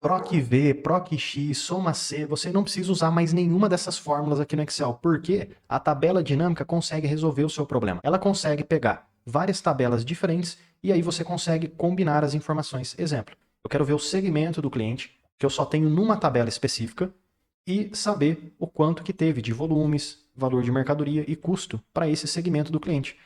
PROC-V, PROC-X, soma-C, você não precisa usar mais nenhuma dessas fórmulas aqui no Excel, porque a tabela dinâmica consegue resolver o seu problema. Ela consegue pegar várias tabelas diferentes e aí você consegue combinar as informações. Exemplo, eu quero ver o segmento do cliente, que eu só tenho numa tabela específica, e saber o quanto que teve de volumes, valor de mercadoria e custo para esse segmento do cliente.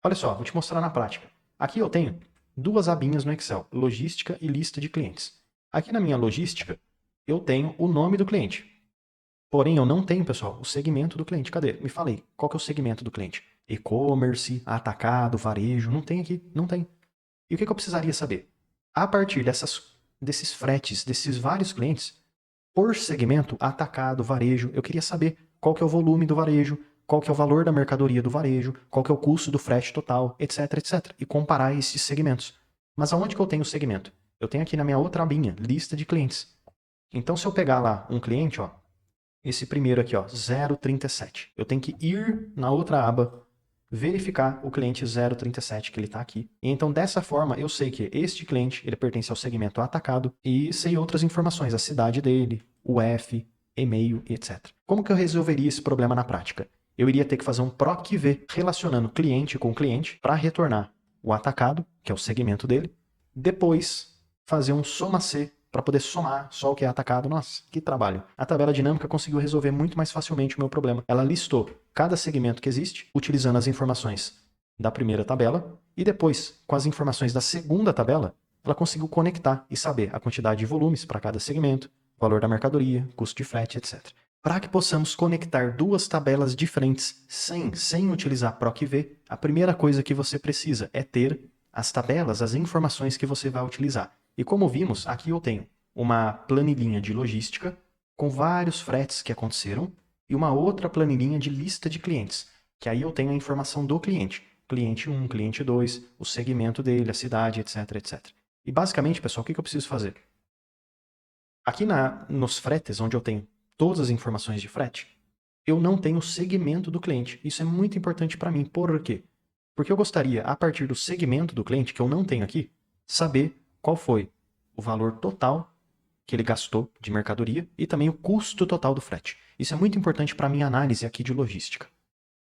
Olha só, vou te mostrar na prática. Aqui eu tenho duas abinhas no Excel, logística e lista de clientes. Aqui na minha logística, eu tenho o nome do cliente. Porém, eu não tenho, pessoal, o segmento do cliente. Cadê? Me falei. Qual que é o segmento do cliente? E-commerce, atacado, varejo. Não tem aqui. Não tem. E o que eu precisaria saber? A partir desses fretes, desses vários clientes, por segmento, atacado, varejo, eu queria saber qual que é o volume do varejo, qual que é o valor da mercadoria do varejo, qual que é o custo do frete total, etc, etc. E comparar esses segmentos. Mas aonde que eu tenho o segmento? Eu tenho aqui na minha outra abinha, lista de clientes. Então, se eu pegar lá um cliente, ó, esse primeiro aqui, ó, 037, eu tenho que ir na outra aba, verificar o cliente 037 que ele está aqui. E então, dessa forma, eu sei que este cliente ele pertence ao segmento atacado e sei outras informações, a cidade dele, o F, e-mail, etc. Como que eu resolveria esse problema na prática? Eu iria ter que fazer um PROC-V relacionando cliente com cliente para retornar o atacado, que é o segmento dele, depois fazer um soma-C para poder somar só o que é atacado. Nossa, que trabalho. A tabela dinâmica conseguiu resolver muito mais facilmente o meu problema. Ela listou cada segmento que existe, utilizando as informações da primeira tabela, e depois, com as informações da segunda tabela, ela conseguiu conectar e saber a quantidade de volumes para cada segmento, valor da mercadoria, custo de frete, etc. Para que possamos conectar duas tabelas diferentes sem utilizar PROC-V, a primeira coisa que você precisa é ter as tabelas, as informações que você vai utilizar. E como vimos, aqui eu tenho uma planilhinha de logística com vários fretes que aconteceram e uma outra planilhinha de lista de clientes, que aí eu tenho a informação do cliente. Cliente 1, cliente 2, o segmento dele, a cidade, etc, etc. E basicamente, pessoal, o que eu preciso fazer? Aqui nos fretes, onde eu tenho todas as informações de frete, eu não tenho o segmento do cliente. Isso é muito importante para mim. Por quê? Porque eu gostaria, a partir do segmento do cliente, que eu não tenho aqui, saber qual foi o valor total que ele gastou de mercadoria e também o custo total do frete. Isso é muito importante para a minha análise aqui de logística.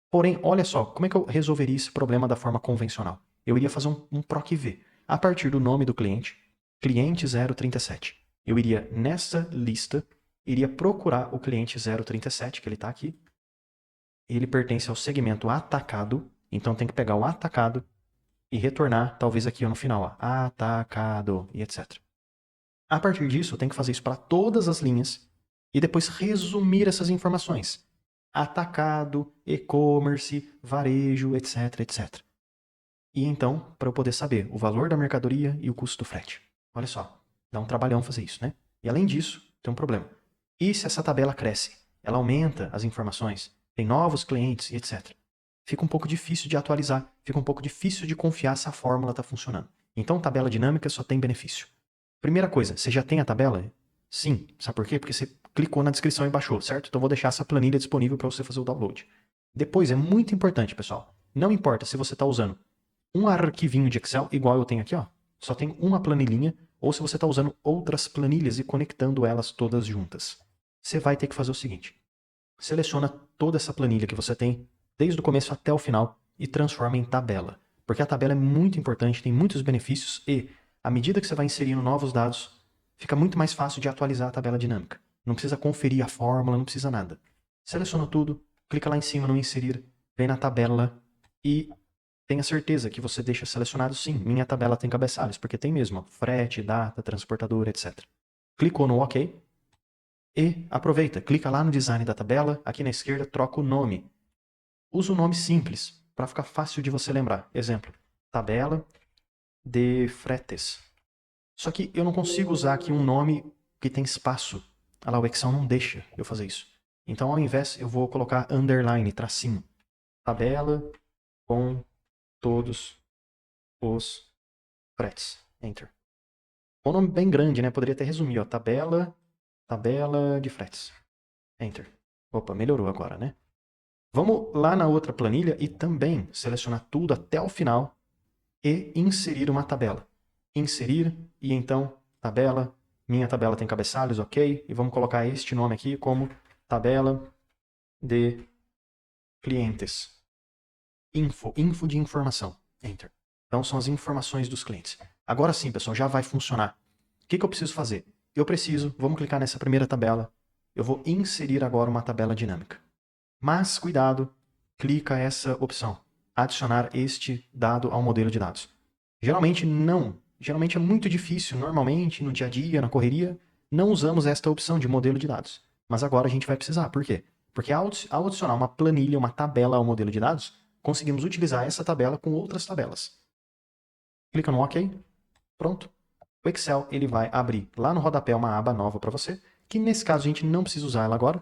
Porém, olha só, como é que eu resolveria esse problema da forma convencional? Eu iria fazer um PROC-V. A partir do nome do cliente, cliente 037. Eu iria nessa lista, iria procurar o cliente 037, que ele está aqui. Ele pertence ao segmento atacado, então tem que pegar o atacado e retornar, talvez aqui no final, ó, atacado e etc. A partir disso, eu tenho que fazer isso para todas as linhas e depois resumir essas informações. Atacado, e-commerce, varejo, etc, etc. E então, para eu poder saber o valor da mercadoria e o custo do frete. Olha só, dá um trabalhão fazer isso, né? E além disso, tem um problema. E se essa tabela cresce? Ela aumenta as informações, tem novos clientes e etc. Fica um pouco difícil de atualizar, fica um pouco difícil de confiar se a fórmula está funcionando. Então, tabela dinâmica só tem benefício. Primeira coisa, você já tem a tabela? Sim. Sabe por quê? Porque você clicou na descrição e baixou, certo? Então, vou deixar essa planilha disponível para você fazer o download. Depois, é muito importante, pessoal. Não importa se você está usando um arquivinho de Excel, igual eu tenho aqui, ó. Só tem uma planilhinha, ou se você está usando outras planilhas e conectando elas todas juntas. Você vai ter que fazer o seguinte. Seleciona toda essa planilha que você tem, desde o começo até o final, e transforma em tabela. Porque a tabela é muito importante, tem muitos benefícios e, à medida que você vai inserindo novos dados, fica muito mais fácil de atualizar a tabela dinâmica. Não precisa conferir a fórmula, não precisa nada. Seleciona tudo, clica lá em cima no inserir, vem na tabela e tenha certeza que você deixa selecionado sim, minha tabela tem cabeçalhos, porque tem mesmo, ó, frete, data, transportador, etc. Clicou no OK e aproveita, clica lá no design da tabela, aqui na esquerda troca o nome. Usa o nome simples, para ficar fácil de você lembrar. Exemplo, tabela de fretes. Só que eu não consigo usar aqui um nome que tem espaço. Olha lá, o Excel não deixa eu fazer isso. Então, ao invés, eu vou colocar underline, tracinho. Tabela com todos os fretes. Enter. Um nome bem grande, né? Poderia até resumir, ó. Tabela de fretes. Enter. Opa, melhorou agora, né? Vamos lá na outra planilha e também selecionar tudo até o final e inserir uma tabela. Inserir e então tabela Minha tabela tem cabeçalhos, ok. E vamos colocar este nome aqui como tabela de clientes. Info de informação. Enter. Então são as informações dos clientes. Agora sim, pessoal, já vai funcionar. O que eu preciso fazer? Vamos clicar nessa primeira tabela. Eu vou inserir agora uma tabela dinâmica. Mas, cuidado, clica essa opção. Adicionar este dado ao modelo de dados. Geralmente não. Geralmente é muito difícil. Normalmente, no dia a dia, na correria, não usamos esta opção de modelo de dados. Mas agora a gente vai precisar. Por quê? Porque ao adicionar uma planilha, uma tabela ao modelo de dados, conseguimos utilizar essa tabela com outras tabelas. Clica no OK. Pronto. O Excel ele vai abrir lá no rodapé uma aba nova para você, que nesse caso a gente não precisa usar ela agora.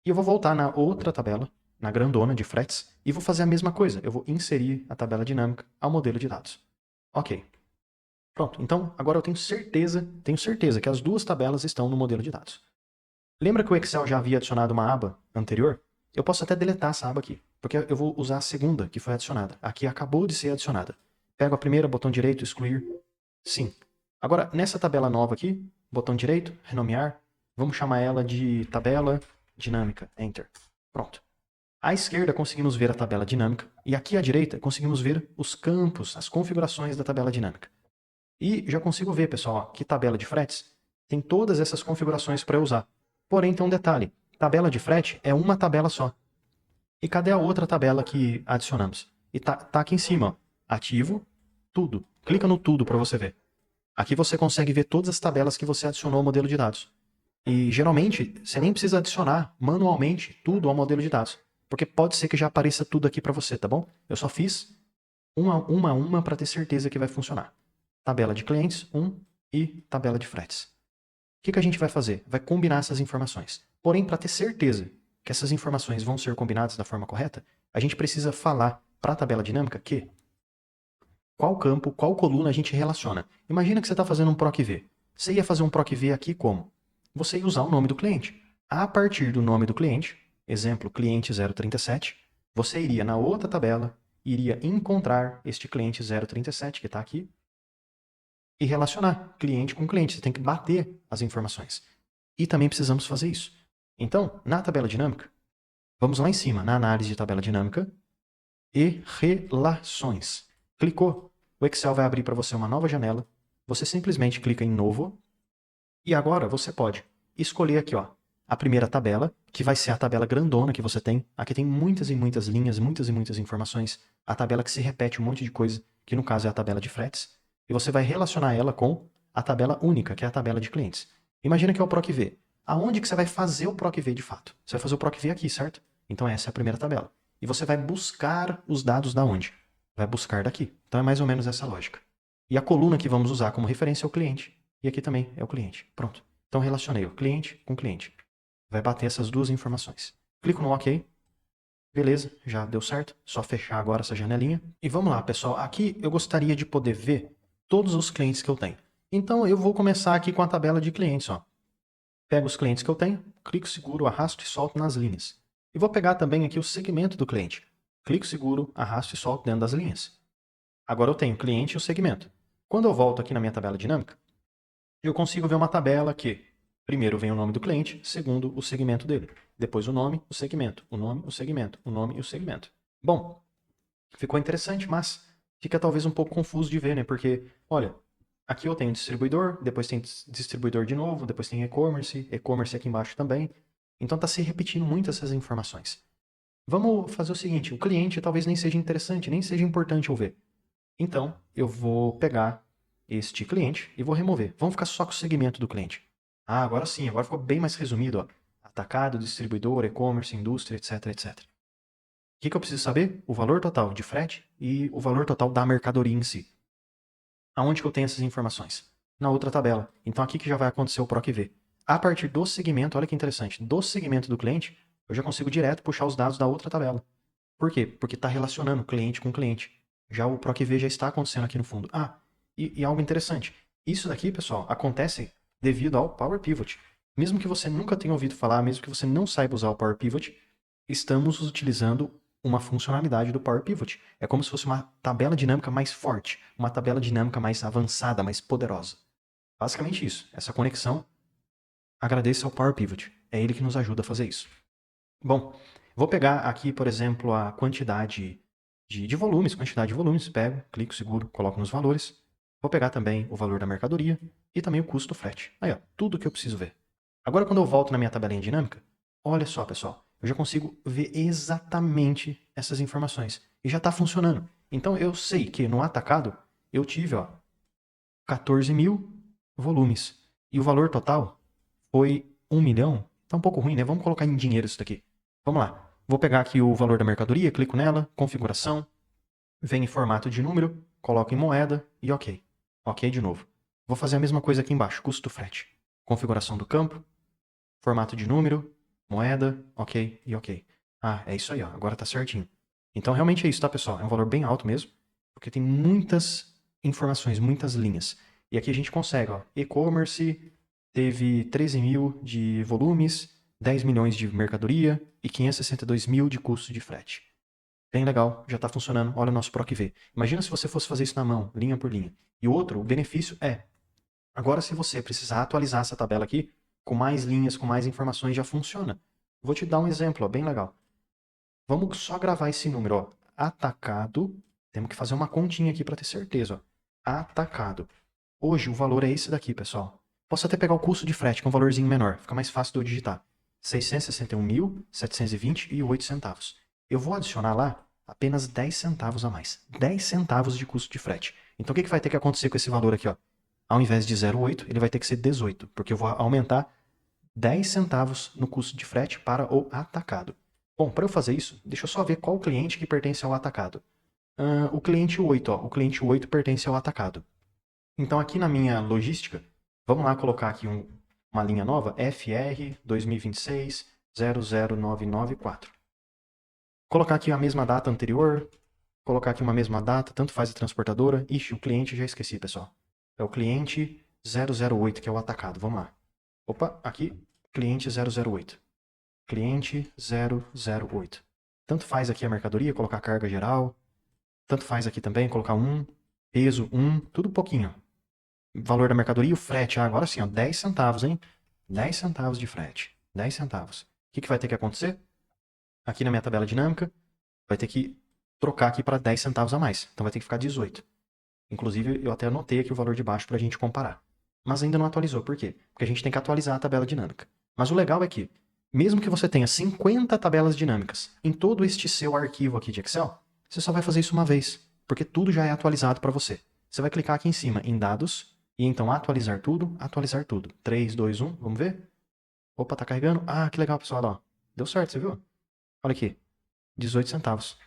E eu vou voltar na outra tabela, na grandona de fretes, e vou fazer a mesma coisa. Eu vou inserir a tabela dinâmica ao modelo de dados. Ok. Pronto. Então, agora eu tenho certeza que as duas tabelas estão no modelo de dados. Lembra que o Excel já havia adicionado uma aba anterior? Eu posso até deletar essa aba aqui, porque eu vou usar a segunda que foi adicionada. Aqui acabou de ser adicionada. Pego a primeira, botão direito, excluir. Sim. Agora, nessa tabela nova aqui, botão direito, renomear, vamos chamar ela de tabela dinâmica. Enter. Pronto. À esquerda conseguimos ver a tabela dinâmica e aqui à direita conseguimos ver os campos, as configurações da tabela dinâmica. E já consigo ver, pessoal, ó, que tabela de fretes tem todas essas configurações para eu usar. Porém, tem um detalhe. Tabela de frete é uma tabela só. E cadê a outra tabela que adicionamos? E tá aqui em cima, ó. Ativo, tudo. Clica no tudo para você ver. Aqui você consegue ver todas as tabelas que você adicionou ao modelo de dados. E geralmente você nem precisa adicionar manualmente tudo ao modelo de dados, porque pode ser que já apareça tudo aqui para você, tá bom? Eu só fiz uma a uma para ter certeza que vai funcionar. Tabela de clientes, 1 e tabela de fretes. O que a gente vai fazer? Vai combinar essas informações. Porém, para ter certeza que essas informações vão ser combinadas da forma correta, a gente precisa falar para a tabela dinâmica que qual campo, qual coluna a gente relaciona. Imagina que você está fazendo um PROC-V. Você ia fazer um PROC-V aqui como? Você ia usar o nome do cliente. A partir do nome do cliente, exemplo, cliente 037, você iria na outra tabela, iria encontrar este cliente 037 que está aqui e relacionar cliente com cliente. Você tem que bater as informações. E também precisamos fazer isso. Então, na tabela dinâmica, vamos lá em cima, na análise de tabela dinâmica e relações. Clicou, o Excel vai abrir para você uma nova janela. Você simplesmente clica em novo e agora você pode escolher aqui, ó, a primeira tabela, que vai ser a tabela grandona que você tem. Aqui tem muitas e muitas linhas, muitas e muitas informações. A tabela que se repete um monte de coisa, que no caso é a tabela de fretes. E você vai relacionar ela com a tabela única, que é a tabela de clientes. Imagina que é o PROC-V. Aonde que você vai fazer o PROC-V de fato? Você vai fazer o PROC-V aqui, certo? Então essa é a primeira tabela. E você vai buscar os dados da onde? Vai buscar daqui. Então é mais ou menos essa lógica. E a coluna que vamos usar como referência é o cliente. E aqui também é o cliente. Pronto. Então relacionei o cliente com o cliente. Vai bater essas duas informações. Clico no OK. Beleza, já deu certo. Só fechar agora essa janelinha. E vamos lá, pessoal. Aqui eu gostaria de poder ver todos os clientes que eu tenho. Então eu vou começar aqui com a tabela de clientes. Ó. Pego os clientes que eu tenho, clico seguro, arrasto e solto nas linhas. E vou pegar também aqui o segmento do cliente. Clico seguro, arrasto e solto dentro das linhas. Agora eu tenho o cliente e o segmento. Quando eu volto aqui na minha tabela dinâmica, eu consigo ver uma tabela que primeiro vem o nome do cliente, segundo o segmento dele. Depois o nome, o segmento, o nome, o segmento, o nome e o segmento. Bom, ficou interessante, mas fica talvez um pouco confuso de ver, né? Porque, olha, aqui eu tenho distribuidor, depois tem distribuidor de novo, depois tem e-commerce aqui embaixo também. Então está se repetindo muito essas informações. Vamos fazer o seguinte, o cliente talvez nem seja interessante, nem seja importante eu ver. Então, eu vou pegar este cliente e vou remover. Vamos ficar só com o segmento do cliente. Ah, agora sim, agora ficou bem mais resumido. Ó. Atacado, distribuidor, e-commerce, indústria, etc, etc. O que eu preciso saber? O valor total de frete e o valor total da mercadoria em si. Aonde que eu tenho essas informações? Na outra tabela. Então aqui que já vai acontecer o PROC-V. A partir do segmento, olha que interessante, do segmento do cliente, eu já consigo direto puxar os dados da outra tabela. Por quê? Porque está relacionando cliente com cliente. Já o PROC-V já está acontecendo aqui no fundo. Ah, e algo interessante. Isso daqui, pessoal, acontece devido ao Power Pivot. Mesmo que você nunca tenha ouvido falar, mesmo que você não saiba usar o Power Pivot, estamos utilizando uma funcionalidade do Power Pivot. É como se fosse uma tabela dinâmica mais forte, uma tabela dinâmica mais avançada, mais poderosa. Basicamente isso. Essa conexão, agradeça ao Power Pivot. É ele que nos ajuda a fazer isso. Bom, vou pegar aqui, por exemplo, a quantidade de volumes, pego, clico, seguro, coloco nos valores. Vou pegar também o valor da mercadoria e também o custo do frete. Aí, ó, tudo que eu preciso ver. Agora, quando eu volto na minha tabelinha dinâmica, olha só, pessoal, eu já consigo ver exatamente essas informações. E já está funcionando. Então, eu sei que no atacado, eu tive, ó, 14 mil volumes. E o valor total foi 1 milhão. Tá um pouco ruim, né? Vamos colocar em dinheiro isso daqui. Vamos lá. Vou pegar aqui o valor da mercadoria, clico nela, configuração, vem em formato de número, coloco em moeda e ok. Ok de novo. Vou fazer a mesma coisa aqui embaixo, custo do frete. Configuração do campo, formato de número, moeda, ok e ok. Ah, é isso aí, ó. Agora tá certinho. Então realmente é isso, tá, pessoal? É um valor bem alto mesmo, porque tem muitas informações, muitas linhas. E aqui a gente consegue, ó, e-commerce teve 13 mil de volumes, 10 milhões de mercadoria e 562 mil de custo de frete. Bem legal, já está funcionando. Olha o nosso PROC-V. Imagina se você fosse fazer isso na mão, linha por linha. E outro, o benefício é, agora se você precisar atualizar essa tabela aqui, com mais linhas, com mais informações, já funciona. Vou te dar um exemplo, ó, bem legal. Vamos só gravar esse número, ó. Atacado, temos que fazer uma continha aqui para ter certeza, ó. Atacado. Hoje o valor é esse daqui, pessoal. Posso até pegar o custo de frete, que é um valorzinho menor, fica mais fácil de eu digitar. 661.720,08 centavos. Eu vou adicionar lá apenas 10 centavos a mais. 10 centavos de custo de frete. Então o que vai ter que acontecer com esse valor aqui, ó? Ao invés de 0,8, ele vai ter que ser 18, porque eu vou aumentar 10 centavos no custo de frete para o atacado. Bom, para eu fazer isso, deixa eu só ver qual cliente que pertence ao atacado. O cliente 8, ó. O cliente 8 pertence ao atacado. Então aqui na minha logística, vamos lá colocar aqui uma linha nova, FR 2026 00994. Colocar aqui a mesma data anterior, colocar aqui uma mesma data, tanto faz a transportadora. Ixi, o cliente já esqueci, pessoal. É o cliente 008, que é o atacado. Vamos lá. Opa, aqui, cliente 008. Cliente 008. Tanto faz aqui a mercadoria, colocar carga geral. Tanto faz aqui também, colocar 1, peso 1, tudo pouquinho. Valor da mercadoria, o frete. Ah, agora sim, ó, 10 centavos, hein? 10 centavos de frete. 10 centavos. O que vai ter que acontecer? Aqui na minha tabela dinâmica, vai ter que trocar aqui para 10 centavos a mais. Então vai ter que ficar 18. Inclusive, eu até anotei aqui o valor de baixo para a gente comparar. Mas ainda não atualizou. Por quê? Porque a gente tem que atualizar a tabela dinâmica. Mas o legal é que, mesmo que você tenha 50 tabelas dinâmicas em todo este seu arquivo aqui de Excel, você só vai fazer isso uma vez, porque tudo já é atualizado para você. Você vai clicar aqui em cima em Dados, e então atualizar tudo. 3, 2, 1, vamos ver? Opa, tá carregando. Ah, que legal, pessoal, ó. Deu certo, você viu? Olha aqui, 18 centavos.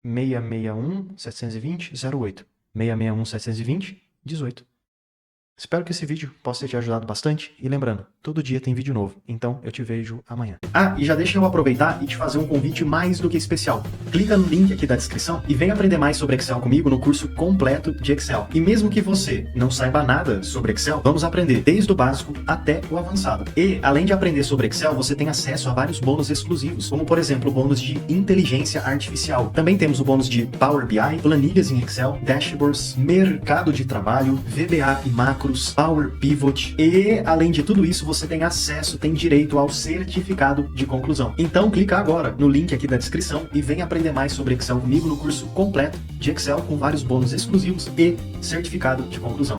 661.720,08. 661.720, 18. Espero que esse vídeo possa ter te ajudado bastante. E lembrando, todo dia tem vídeo novo, então eu te vejo amanhã. Ah, e já deixa eu aproveitar e te fazer um convite mais do que especial. Clica no link aqui da descrição e vem aprender mais sobre Excel comigo no curso completo de Excel. E mesmo que você não saiba nada sobre Excel, vamos aprender desde o básico até o avançado. E, além de aprender sobre Excel, você tem acesso a vários bônus exclusivos, como por exemplo o bônus de inteligência artificial. Também temos o bônus de Power BI, planilhas em Excel, dashboards, mercado de trabalho, VBA e macro, Power Pivot e, além de tudo isso, você tem acesso, tem direito ao certificado de conclusão. Então clica agora no link aqui da descrição e vem aprender mais sobre Excel comigo no curso completo de Excel com vários bônus exclusivos e certificado de conclusão.